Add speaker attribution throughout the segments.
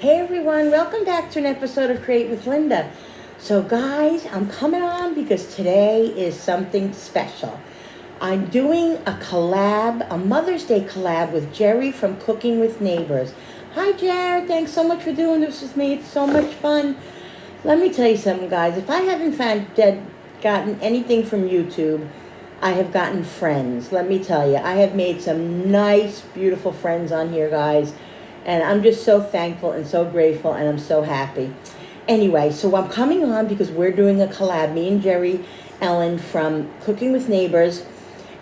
Speaker 1: Hey everyone, welcome back to an episode of Create with Linda. So guys, I'm coming on because today is something special. I'm doing a collab, a Mother's Day collab with Jerry from Cooking with Neighbors. Hi Jared, thanks so much for doing this with me. It's so much fun. Let me tell you something guys, if I haven't gotten anything from YouTube, I have gotten friends. Let me tell you, I have made some nice, beautiful friends on here guys. And I'm just so thankful and so grateful and I'm so happy. Anyway, so I'm coming on because we're doing a collab, me and jerri-Ellen from Cooking with Neighbors.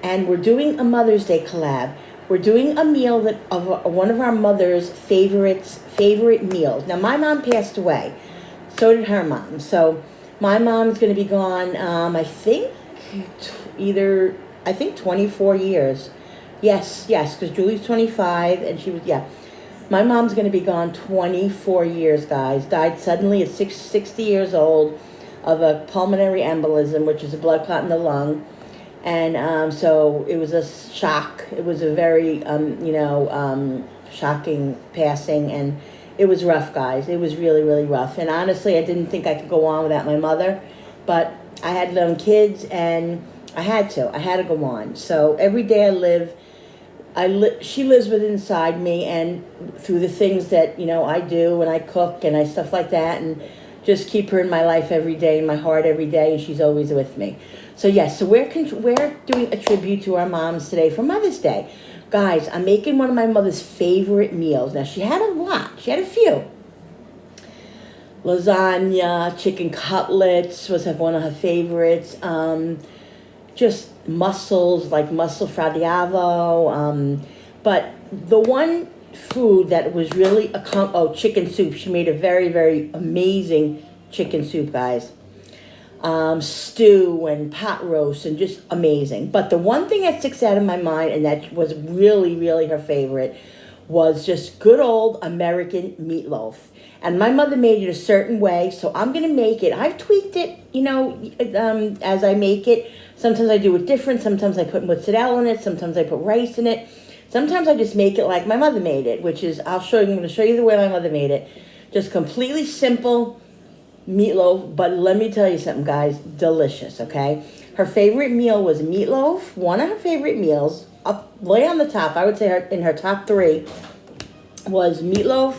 Speaker 1: And we're doing a Mother's Day collab. We're doing a meal that of one of our mother's favorite meals. Now, my mom passed away. So did her mom. So my mom's going to be gone, I think 24 years. Yes, because Julie's 25 and she was, My mom's going to be gone 24 years, guys. Died suddenly at 60 years old of a pulmonary embolism, which is a blood clot in the lung. And so it was a shock. It was a very, shocking passing. And it was rough, guys. It was really, really rough. And honestly, I didn't think I could go on without my mother. But I had young kids, and I had to go on. So every day I live, she lives within inside me, and through the things that I do, and I cook and I stuff like that, and just keep her in my life every day, in my heart every day, and she's always with me. So yes, so we're doing a tribute to our moms today for Mother's Day, guys. I'm making one of my mother's favorite meals. Now she had a lot. She had a few. Lasagna, chicken cutlets was one of her favorites. Just mussels, like mussel fra diavolo. But the one food that was really chicken soup. She made a very, very amazing chicken soup, guys. Stew and pot roast and just amazing. But the one thing that sticks out in my mind, and that was really, really her favorite, was just good old American meatloaf. And my mother made it a certain way, so I'm going to make it. I've tweaked it, as I make it. Sometimes I do it different. Sometimes I put mozzarella in it. Sometimes I put rice in it. Sometimes I just make it like my mother made it, which is, I'm going to show you the way my mother made it. Just completely simple meatloaf, but let me tell you something, guys, delicious, okay? Her favorite meal was meatloaf. One of her favorite meals, up way on the top, I would say in her top 3, was meatloaf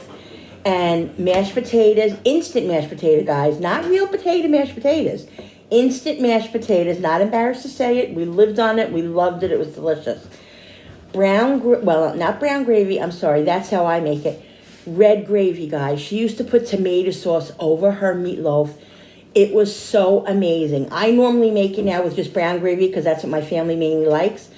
Speaker 1: and mashed potatoes, instant mashed potato, guys, not real potato mashed potatoes. Instant mashed potatoes, not embarrassed to say it. We lived on it. We loved it. It was delicious. Not brown gravy. I'm sorry. That's how I make it. Red gravy, guys. She used to put tomato sauce over her meatloaf. It was so amazing. I normally make it now with just brown gravy because that's what my family mainly likes.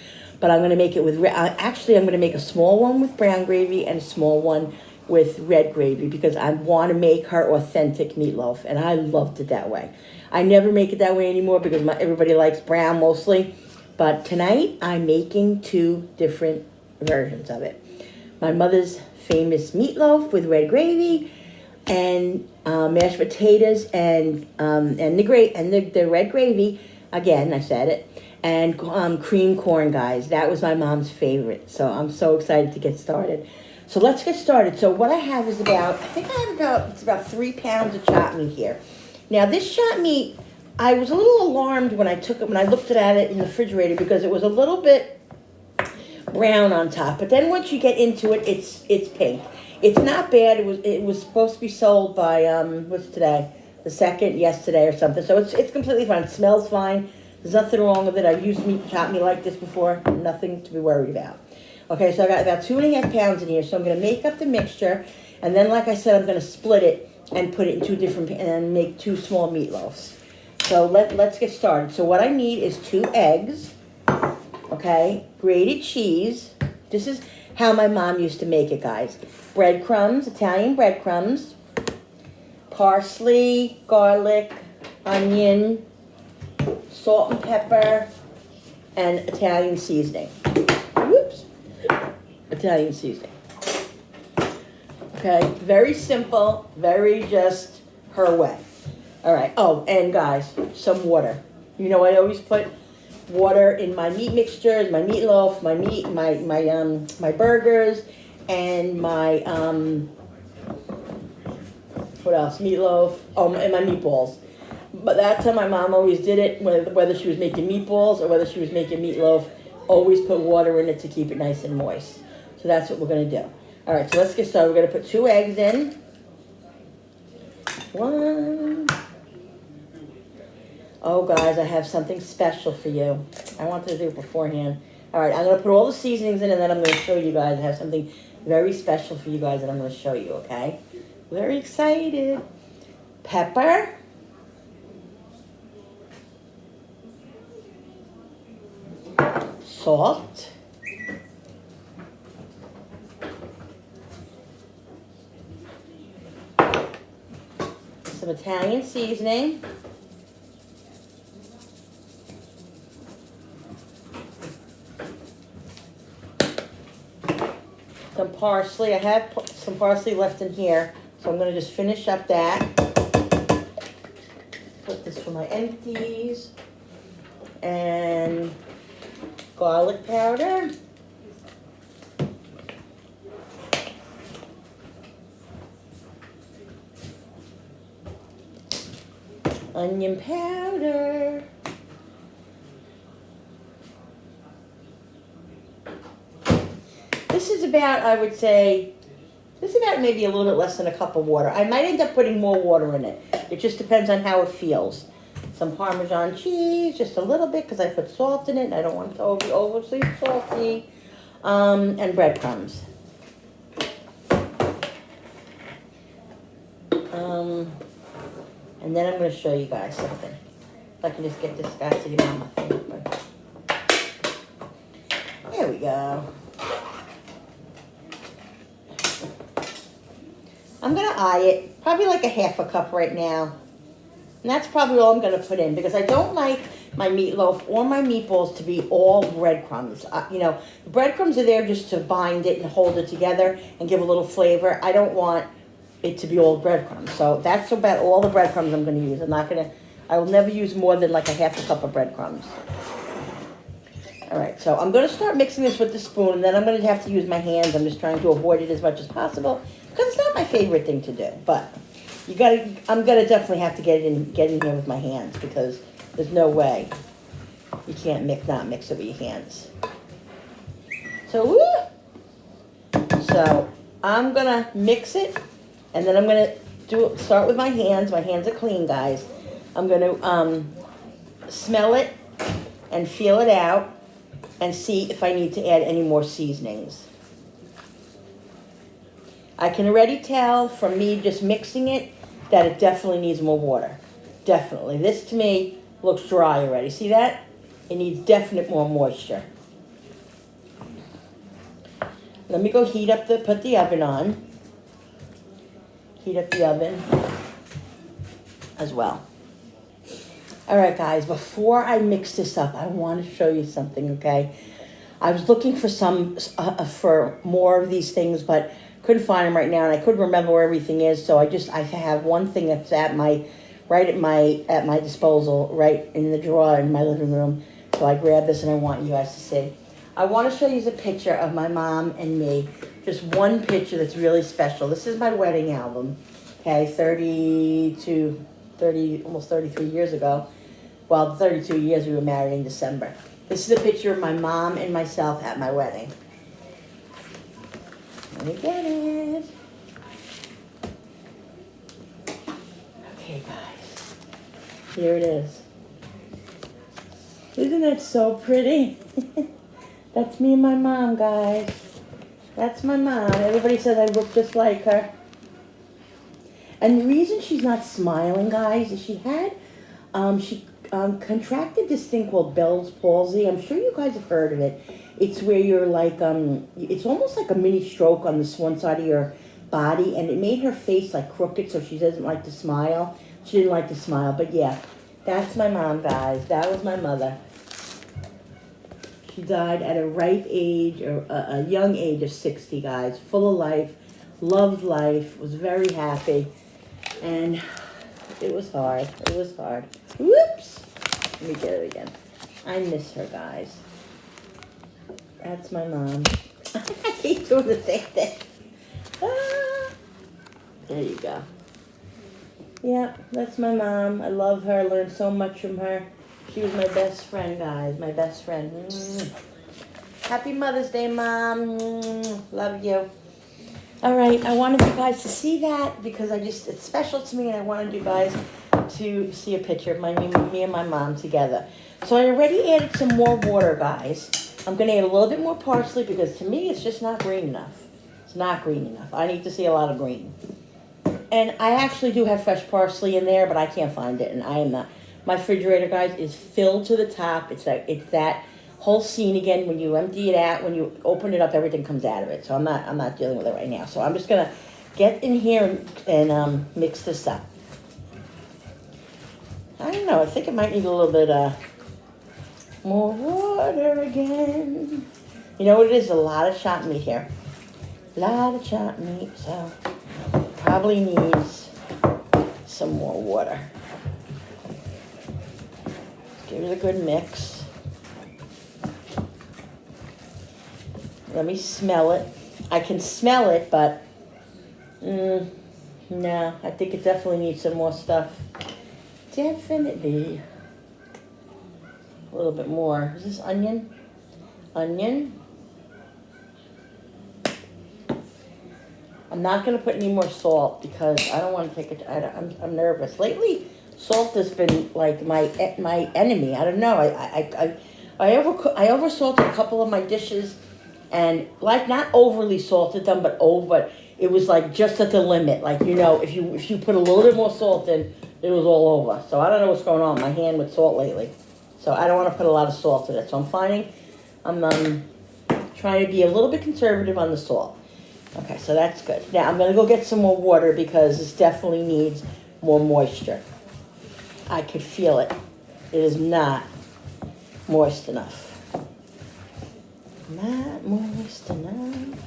Speaker 1: But I'm going to make it with, I'm going to make a small one with brown gravy and a small one with red gravy because I want to make her authentic meatloaf. And I loved it that way. I never make it that way anymore because everybody likes brown mostly. But tonight, I'm making 2 different versions of it. My mother's famous meatloaf with red gravy and mashed potatoes and the red gravy. Again, I said it. And cream corn, guys. That was my mom's favorite. So I'm so excited to get started. So let's get started. So what I have is about 3 pounds of chopped meat here. Now this chopped meat, I was a little alarmed when I looked at it in the refrigerator because it was a little bit brown on top. But then once you get into it, it's pink. It's not bad. It was supposed to be sold by what's today? The 2nd, yesterday or something. So it's completely fine. It smells fine. There's nothing wrong with it. I've used chopped meat like this before. Nothing to be worried about. Okay, so I got about 2.5 pounds in here. So I'm going to make up the mixture, and then, like I said, I'm going to split it and put it in 2 different and make 2 small meatloafs. So let's get started. So what I need is 2 eggs. Okay, grated cheese. This is how my mom used to make it, guys. Breadcrumbs, Italian breadcrumbs, parsley, garlic, onion, salt and pepper, and Italian seasoning. Whoops. Italian seasoning. Okay, very simple, very just her way. All right. Oh, and guys, some water. I always put water in my meat mixtures, my meatloaf, my meat, my burgers, and my What else? Meatloaf. Oh, and my meatballs. But that's how my mom always did it, whether she was making meatballs or whether she was making meatloaf. Always put water in it to keep it nice and moist. So that's what we're going to do. All right, so let's get started. We're going to put 2 eggs in. 1. Oh, guys, I have something special for you. I wanted to do it beforehand. All right, I'm going to put all the seasonings in, and then I'm going to show you guys. I have something very special for you guys that I'm going to show you, okay? Very excited. Pepper. Salt. Some Italian seasoning. Some parsley. I have some parsley left in here, so I'm going to just finish up that. Put this for my empties. And garlic powder. Onion powder. This is about, I would say, this is about maybe a little bit less than a cup of water. I might end up putting more water in it. It just depends on how it feels. Some Parmesan cheese, just a little bit because I put salt in it and I don't want it to be overly salty. And breadcrumbs. And then I'm going to show you guys something. If I can just get this guy to get on my finger. There we go. I'm going to eye it, probably like a half a cup right now. And that's probably all I'm going to put in because I don't like my meatloaf or my meatballs to be all breadcrumbs. You know, the breadcrumbs are there just to bind it and hold it together and give a little flavor. I don't want it to be all breadcrumbs. So that's about all the breadcrumbs I'm going to use. I will never use more than like a half a cup of breadcrumbs. All right, so I'm going to start mixing this with the spoon, and then I'm going to have to use my hands. I'm just trying to avoid it as much as possible because it's not my favorite thing to do. But I'm going to definitely have to get in here with my hands because there's no way you can't not mix it with your hands. So I'm going to mix it, and then I'm going to start with my hands. My hands are clean, guys. I'm going to smell it and feel it out and see if I need to add any more seasonings. I can already tell from me just mixing it that it definitely needs more water. Definitely. This to me looks dry already. See that? It needs definite more moisture. Let me go put the oven on. Heat up the oven as well. All right, guys, before I mix this up, I want to show you something, okay? I was looking for for more of these things, but couldn't find them right now, and I couldn't remember where everything is, so I have one thing that's at my disposal, right in the drawer in my living room. So I grabbed this, and I want you guys to see. I want to show you a picture of my mom and me. Just one picture that's really special. This is my wedding album, okay, almost 33 years ago. Well, 32 years, we were married in December. This is a picture of my mom and myself at my wedding. Let me get it. Okay, guys. Here it is. Isn't that so pretty? That's me and my mom, guys. That's my mom. Everybody says I look just like her. And the reason she's not smiling, guys, is she contracted this thing called Bell's palsy. I'm sure you guys have heard of it. It's where you're like, it's almost like a mini stroke on this one side of your body, and it made her face like crooked, so she doesn't like to smile. She didn't like to smile, but yeah, that's my mom, guys. That was my mother. She died at a ripe age, or a young age of 60, guys. Full of life, loved life, was very happy, and it was hard. It was hard. Whoops! Let me get it again. I miss her, guys. That's my mom. I keep doing the same thing. Ah. There you go. Yeah, that's my mom. I love her. I learned so much from her. She was my best friend, guys. My best friend. Happy Mother's Day, Mom. Love you. All right, I wanted you guys to see that because it's special to me, and I wanted you guys to see a picture of me and my mom together. So I already added some more water, guys. I'm going to add a little bit more parsley because to me it's just not green enough. It's not green enough. I need to see a lot of green. And I actually do have fresh parsley in there, but I can't find it, and I am not. My refrigerator, guys, is filled to the top. It's that whole scene again. When you empty it out, when you open it up, everything comes out of it. So I'm not dealing with it right now. So I'm just gonna get in here and mix this up. I don't know. I think it might need a little bit more water again. You know what it is? A lot of chopped meat here. A lot of chopped meat. So probably needs some more water. Give it a good mix. Let me smell it. I can smell it, but no, I think it definitely needs some more stuff. Definitely. A little bit more. Is this onion? Onion. I'm not going to put any more salt because I don't want to take it. I'm nervous. Lately, salt has been like my enemy. I don't know. I oversalted a couple of my dishes, and like not overly salted them, but it was like just at the limit. Like if you put a little bit more salt in, it was all over. So I don't know what's going on. My hand with salt lately. So I don't want to put a lot of salt in it. So I'm trying to be a little bit conservative on the salt. Okay, so that's good. Now I'm gonna go get some more water because this definitely needs more moisture. I could feel it. It is not moist enough. Not moist enough.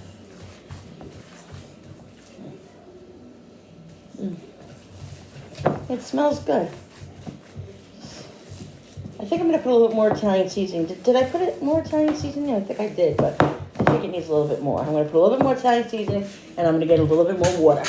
Speaker 1: It smells good. I think I'm going to put a little bit more Italian seasoning. Did I put more Italian seasoning? I think I did, but I think it needs a little bit more. I'm going to put a little bit more Italian seasoning, and I'm going to get a little bit more water.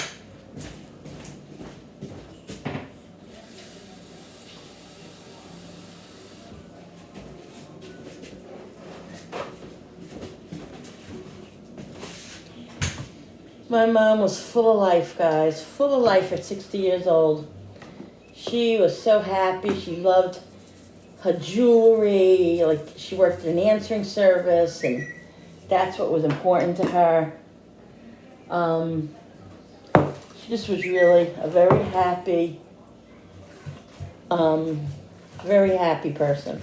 Speaker 1: My mom was full of life, guys. Full of life at 60 years old. She was so happy. She loved her jewelry. Like, she worked in an answering service, and that's what was important to her. She just was really a very happy person.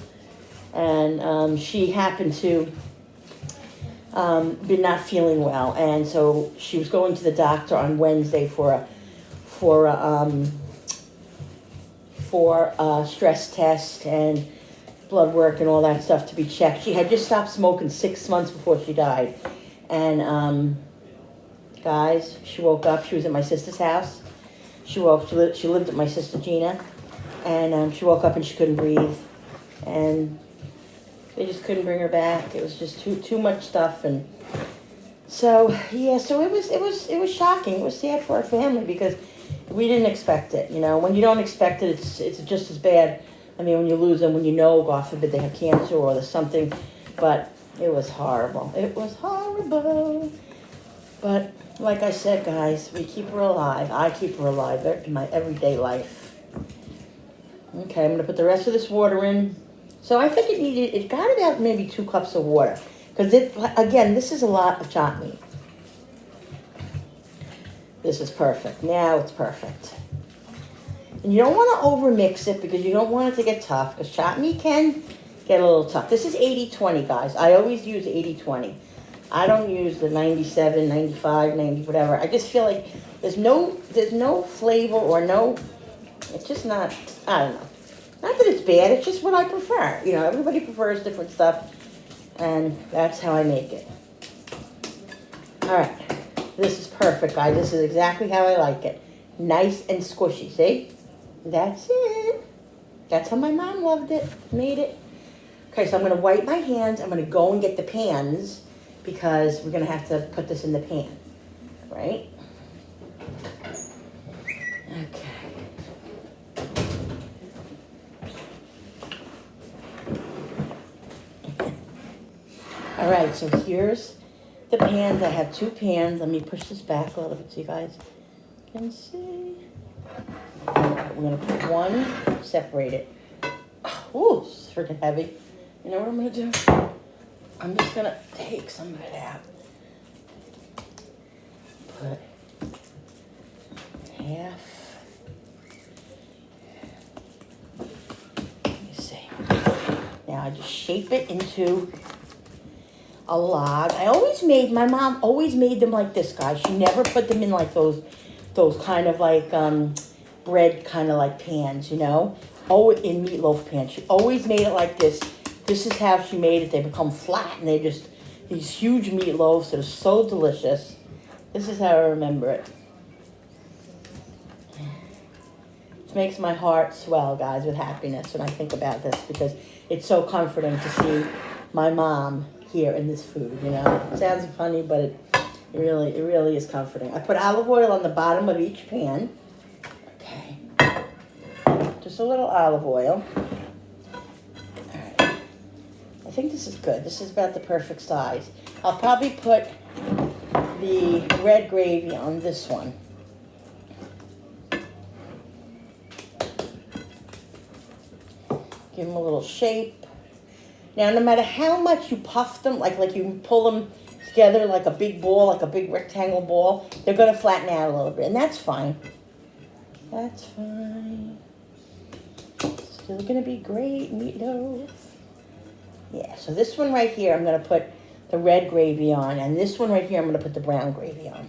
Speaker 1: And she happened to been not feeling well, and so she was going to the doctor on Wednesday for a stress test and blood work and all that stuff to be checked. She had just stopped smoking 6 months before she died, and guys, she woke up. She was at my sister's house. She lived at my sister Gina, and she woke up and she couldn't breathe, and they just couldn't bring her back. It was just too much stuff, and so yeah. So it was shocking. It was sad for our family because we didn't expect it. When you don't expect it, it's just as bad. I mean, when you lose them, when God forbid, they have cancer or there's something. But it was horrible. It was horrible. But like I said, guys, we keep her alive. I keep her alive in my everyday life. Okay, I'm gonna put the rest of this water in. So I think it got about maybe 2 cups of water. Because, again, this is a lot of chopped meat. This is perfect. Now it's perfect. And you don't want to overmix it because you don't want it to get tough. Because chopped meat can get a little tough. This is 80-20, guys. I always use 80-20. I don't use the 97, 95, 90, whatever. I just feel like there's no flavor or it's just not, I don't know. Not that it's bad, it's just what I prefer. Everybody prefers different stuff, and that's how I make it. All right, this is perfect, guys. This is exactly how I like it. Nice and squishy, see? That's it. That's how my mom loved it, made it. Okay, so I'm going to wipe my hands. I'm going to go and get the pans because we're going to have to put this in the pan, right? Okay. All right, so here's the pans. I have 2 pans. Let me push this back a little bit so you guys can see. We're gonna put one, separate it. Oh, it's freaking heavy. You know what I'm gonna do? I'm just gonna take some of it out. Put half. Let me see. Now I just shape it into a log. My mom always made them like this, guys. She never put them in like those kind of like bread kind of like pans, you know? Oh, in meatloaf pans. She always made it like this. This is how she made it. They become flat and they're just these huge meatloaves that are so delicious. This is how I remember it. It makes my heart swell, guys, with happiness when I think about this because it's so comforting to see my mom here in this food, you know. It sounds funny, but it really is comforting. I put olive oil on the bottom of each pan. Okay. Just a little olive oil. All right. I think this is good. This is about the perfect size. I'll probably put the red gravy on this one. Give them a little shape. Now, no matter how much you puff them, like you pull them together like a big ball, like a big rectangle ball, they're going to flatten out a little bit, and that's fine. That's fine. Still going to be great meatloaf. Yeah, so this one right here, I'm going to put the red gravy on, and this one right here, I'm going to put the brown gravy on.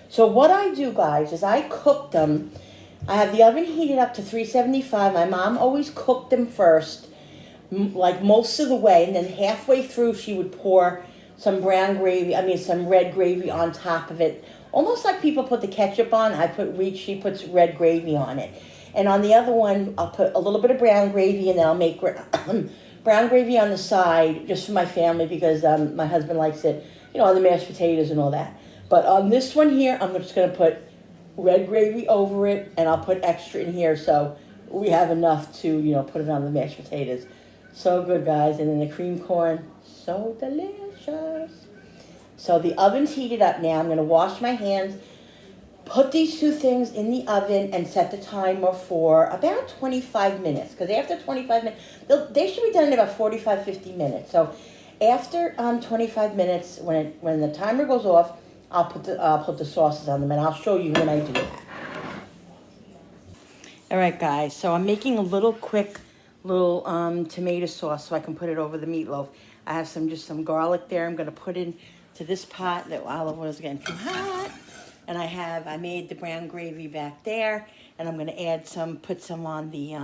Speaker 1: So what I do, guys, is I cook them. I have the oven heated up to 375. My mom always cooked them first, like most of the way, and then halfway through she would pour some red gravy on top of it. Almost like people put the ketchup on, she puts red gravy on it. And on the other one, I'll put a little bit of brown gravy, and then I'll make brown gravy on the side just for my family because my husband likes it, you know, on the mashed potatoes and all that. But on this one here, I'm just going to put red gravy over it, and I'll put extra in here so we have enough to, you know, put it on the mashed potatoes. So good, guys. And then the cream corn, so delicious. So the oven's heated up now. I'm going to wash my hands, put these 2 things in the oven, and set the timer for about 25 minutes. Because after 25 minutes, they should be done in about 45, 50 minutes. So after 25 minutes, when the timer goes off, I'll put the sauces on them, and I'll show you when I do that. All right, guys. So I'm making a quick little tomato sauce so I can put it over the meatloaf. I have just some garlic there. I'm going to put into this pot. The olive oil is getting too hot, and I made the brown gravy back there, and I'm going to put some on the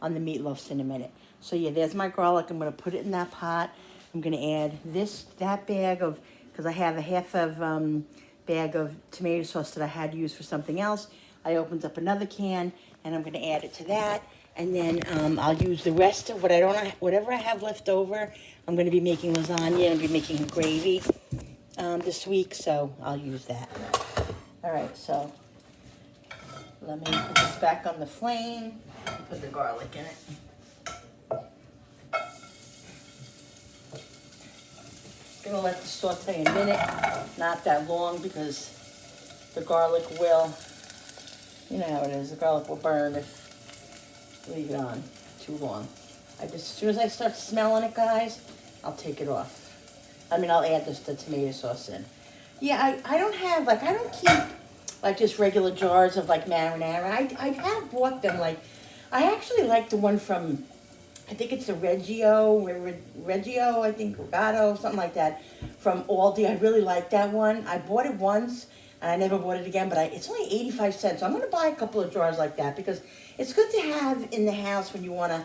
Speaker 1: meatloafs in a minute. So yeah, there's my garlic. I'm going to put it in that pot. I'm going to add that bag of. Because I have a half of bag of tomato sauce that I had to use for something else. I opened up another can, and I'm going to add it to that. And then I'll use the rest of whatever I have left over. I'm going to be making lasagna and be making gravy this week, so I'll use that. All right, so let me put this back on the flame and put the garlic in it. Gonna let this saute a minute, not that long because the garlic will, you know how it is, the garlic will burn if you leave it on too long. As soon as I start smelling it, guys, I'll take it off. I'll add the tomato sauce in. Yeah, I don't keep just regular jars of marinara. I have bought them, I actually like the one from, I think it's the Reggio, I think, Regato, something like that, from Aldi. I really like that one. I bought it once, and I never bought it again, but it's only 85 cents. So I'm going to buy a couple of jars like that, because it's good to have in the house when you want to,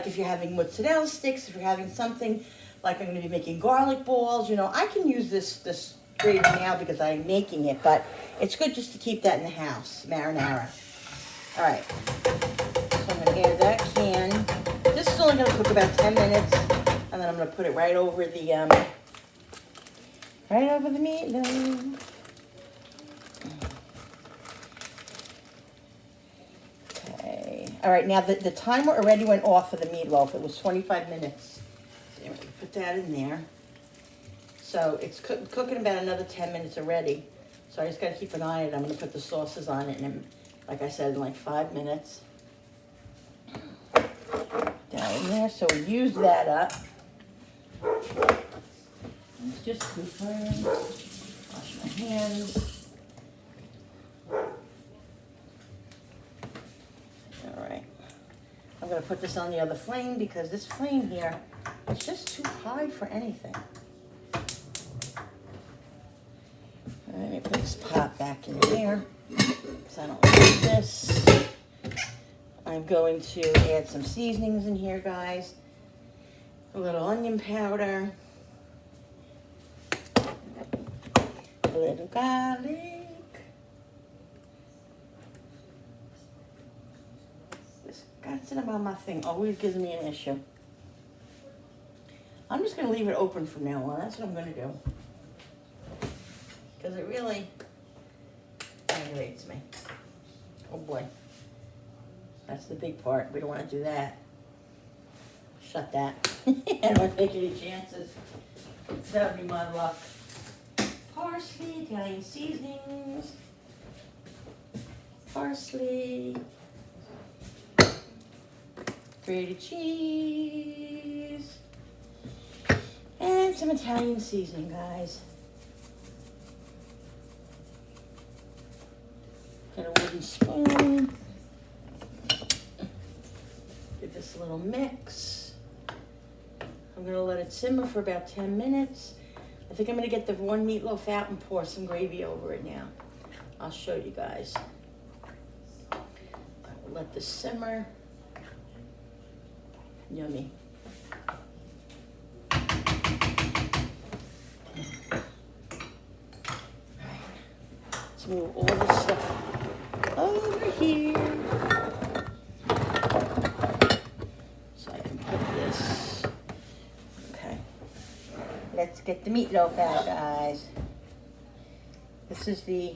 Speaker 1: if you're having mozzarella sticks, if you're having something, I'm going to be making garlic balls, I can use this gravy now because I'm making it, but it's good just to keep that in the house, marinara. All right, so I'm going to add that can. This is only going to cook about 10 minutes, and then I'm going to put it right over the meatloaf. Okay. All right, now the timer already went off for the meatloaf. It was 25 minutes. There we go. put that in there. So it's cooking about another 10 minutes already. So I just got to keep an eye on it. I'm going to put the sauces on it, and like I said, in like 5 minutes. Down in there. So we use that up. Let's just coopering. Wash my hands. All right. I'm going to put this on the other flame because this flame here is just too high for anything. Let me put this pot back in there because I don't like this. I'm going to add some seasonings in here, guys. A little onion powder. A little garlic. This gutsing about my thing always gives me an issue. I'm just going to leave it open from now on. That's what I'm going to do. Because it really aggravates me. Oh boy. That's the big part. We don't want to do that. Shut that. I don't take any chances. That would be my luck. Parsley, Italian seasonings. Parsley. Grated cheese. And some Italian seasoning, guys. Get a wooden spoon. Give this a little mix. I'm going to let it simmer for about 10 minutes. I think I'm going to get the one meatloaf out and pour some gravy over it now. I'll show you guys. I will let this simmer. Yummy. Let's move all this stuff over here. So I can put this. Okay. Let's get the meatloaf out, guys. This is the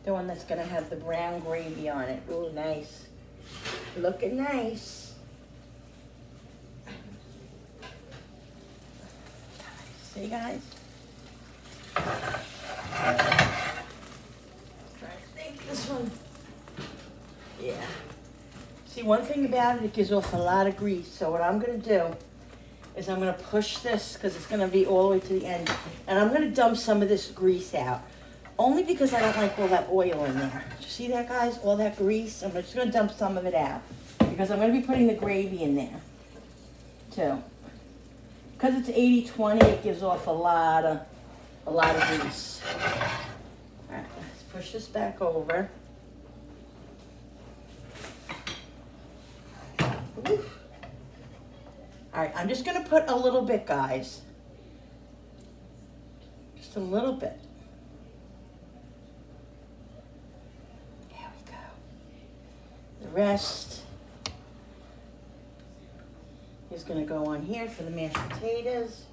Speaker 1: one that's going to have the brown gravy on it. Ooh, nice. Looking nice. See, guys? This one, yeah. See, one thing about it, it gives off a lot of grease. So what I'm going to do is I'm going to push this because it's going to be all the way to the end. And I'm going to dump some of this grease out. Only because I don't like all that oil in there. Did you see that, guys? All that grease. I'm just going to dump some of it out. Because I'm going to be putting the gravy in there, too. Because it's 80-20, it gives off a lot of grease. All right, let's push this back over. Ooh. All right, I'm just going to put a little bit, guys. Just a little bit. There we go. The rest is going to go on here for the mashed potatoes.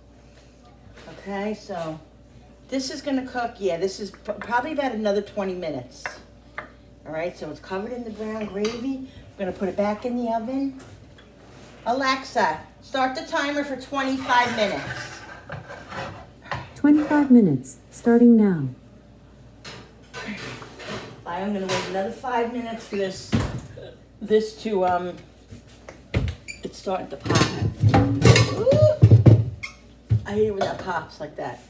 Speaker 1: Okay, so this is going to cook. Yeah, this is probably about another 20 minutes. All right, so it's covered in the brown gravy. I'm going to put it back in the oven. Alexa, start the timer for 25 minutes.
Speaker 2: 25 minutes, starting now.
Speaker 1: I'm going to wait another 5 minutes for this to, it's starting to pop. Ooh. I hate it when that pops like that.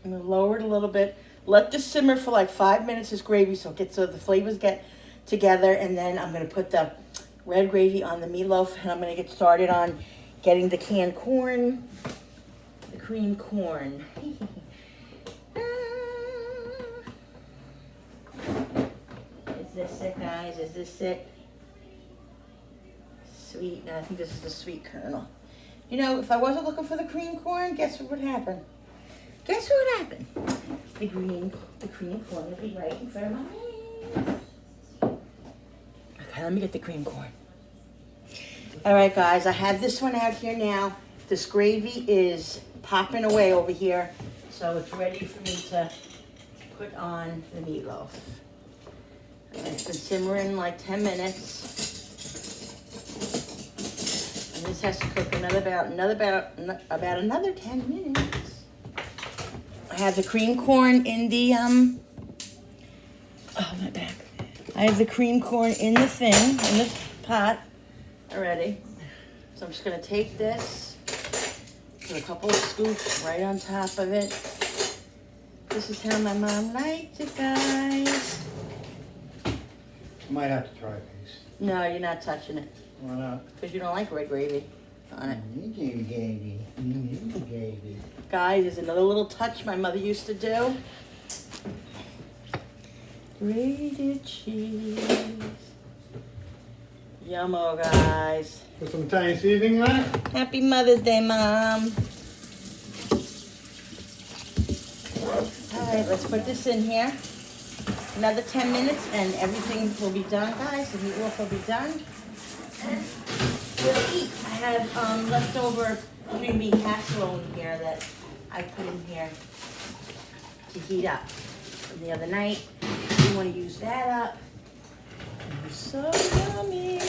Speaker 1: I'm going to lower it a little bit. Let this simmer for like 5 minutes, this gravy, so the flavors get together. And then I'm going to put the red gravy on the meatloaf. And I'm going to get started on getting the canned corn, the cream corn. Is this it, guys? Is this it? Sweet. No, I think this is the sweet kernel. You know, if I wasn't looking for the cream corn, guess what would happen? Guess what would happen? The cream corn would be right in front of my face. Okay, let me get the cream corn. All right, guys, I have this one out here now. This gravy is popping away over here, so it's ready for me to put on the meatloaf. And it's been simmering like 10 minutes. And this has to cook about another 10 minutes. I have the cream corn in the oh, my back. I have the cream corn in the pot already. So I'm just gonna take this, put a couple of scoops right on top of it. This is how my mom liked it, guys.
Speaker 3: Might have to try a piece.
Speaker 1: No, you're not touching it.
Speaker 3: Why not?
Speaker 1: Because you don't like red gravy on it.
Speaker 3: Gravy.
Speaker 1: Guys, there's another little touch my mother used to do. Grated cheese. Yummo, guys.
Speaker 3: Put some Italian seasoning on it.
Speaker 1: Happy Mother's Day, Mom. All right, let's put this in here. Another 10 minutes and everything will be done, guys. The meatloaf will be done. And we'll eat. I have leftover green bean casserole in here that I put in here to heat up from the other night. We want to use that up. It's so yummy.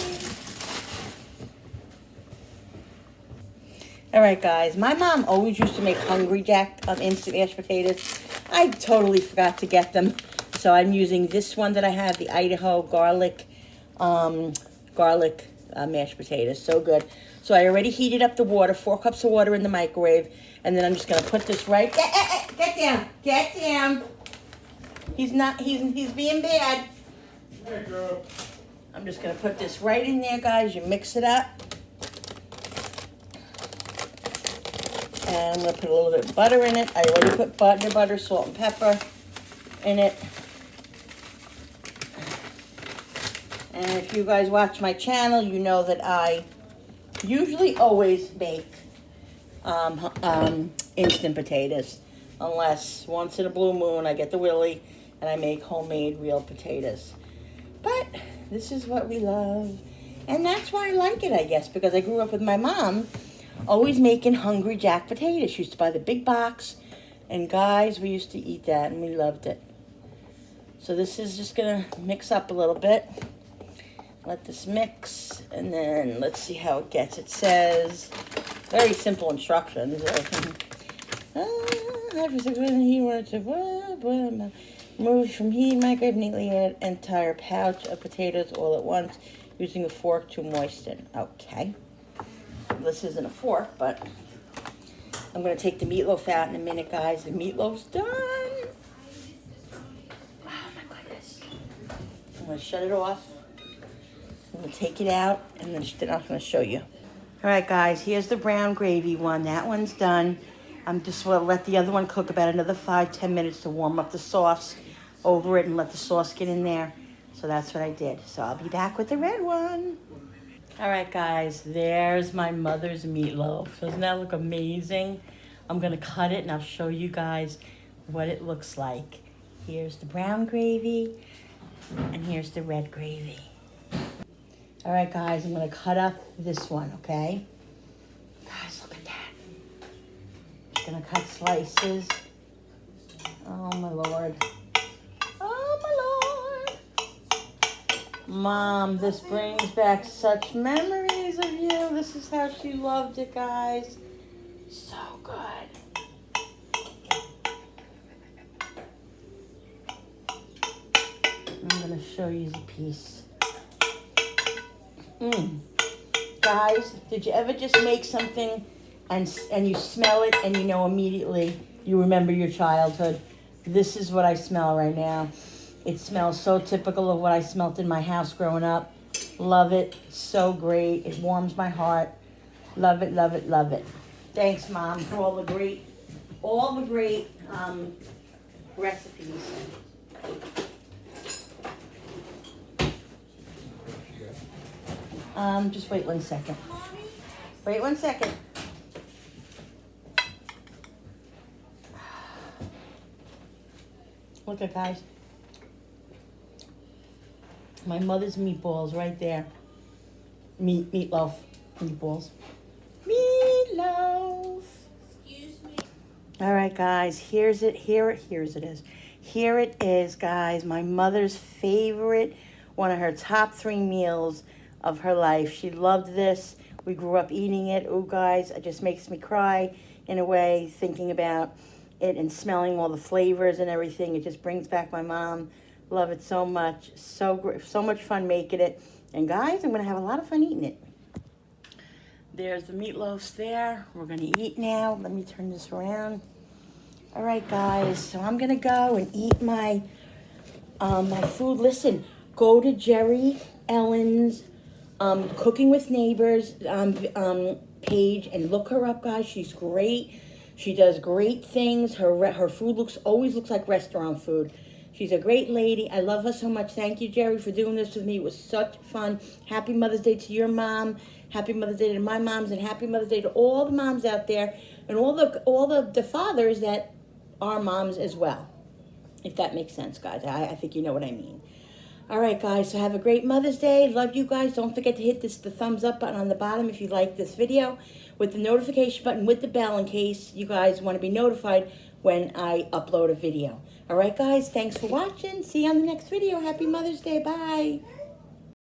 Speaker 1: All right, guys. My mom always used to make Hungry Jack instant mashed potatoes. I totally forgot to get them. So I'm using this one that I have, the Idaho garlic mashed potatoes. So good. So I already heated up the water, 4 cups of water in the microwave. And then I'm just going to put this right... Get down. Get down. He's being bad.
Speaker 3: There you go.
Speaker 1: I'm just going to put this right in there, guys. You mix it up. And I'm going to put a little bit of butter in it. I already put butter, salt, and pepper in it. And if you guys watch my channel, you know that I usually always make instant potatoes. Unless once in a blue moon I get the willy and I make homemade real potatoes. But this is what we love. And that's why I like it, I guess, because I grew up with my mom always making Hungry Jack potatoes. She used to buy the big box. And guys, we used to eat that and we loved it. So this is just going to mix up a little bit. Let this mix, and then let's see how it gets. It says, very simple instructions. Remove from heat, microwave, neatly add entire pouch of potatoes all at once, using a fork to moisten. Okay. This isn't a fork, but I'm going to take the meatloaf out in a minute, guys. The meatloaf's done. Oh, my goodness. I'm going to shut it off. I'm going to take it out, and then I'm going to show you. All right, guys, here's the brown gravy one. That one's done. I'm just going to let the other one cook about another 5-10 minutes to warm up the sauce over it and let the sauce get in there. So that's what I did. So I'll be back with the red one. All right, guys, there's my mother's meatloaf. Doesn't that look amazing? I'm going to cut it, and I'll show you guys what it looks like. Here's the brown gravy, and here's the red gravy. All right, guys, I'm going to cut up this one, okay? Guys, look at that. I'm going to cut slices. Oh, my Lord. Oh, my Lord. Mom, this brings back such memories of you. This is how she loved it, guys. So good. I'm going to show you the piece. Guys, did you ever just make something and you smell it and you know immediately you remember your childhood? This is what I smell right now. It smells so typical of what I smelt in my house growing up. Love it. So great. It warms my heart. Love it, love it, love it. Thanks, Mom, for all the great recipes. Just wait 1 second. Wait 1 second. Look at, guys. My mother's meatballs right there. Meatloaf. Meatballs. Meatloaf. Excuse me. All right, guys. Here it is, guys. My mother's favorite, one of her top 3 meals of her life. She loved this. We grew up eating it. Oh, guys, it just makes me cry in a way, thinking about it and smelling all the flavors and everything. It just brings back my mom. Love it so much. So much fun making it. And guys, I'm going to have a lot of fun eating it. There's the meatloafs there. We're going to eat now. Let me turn this around. All right, guys. So I'm going to go and eat my my food. Listen, go to Jerri-Ellen's Cooking with Neighbors page and look her up, guys. She's great. She does great things. Her food always looks like restaurant food. She's a great lady. I love her so much. Thank you, Jerri, for doing this with me. It was such fun. Happy Mother's Day to your mom. Happy Mother's Day to my moms, and happy Mother's Day to all the moms out there and all the fathers that are moms as well. If that makes sense, guys. I think you know what I mean. All right, guys, so have a great Mother's Day. Love you guys. Don't forget to hit the thumbs up button on the bottom if you like this video, with the notification button with the bell in case you guys want to be notified when I upload a video. All right, guys, thanks for watching. See you on the next video. Happy Mother's Day. Bye.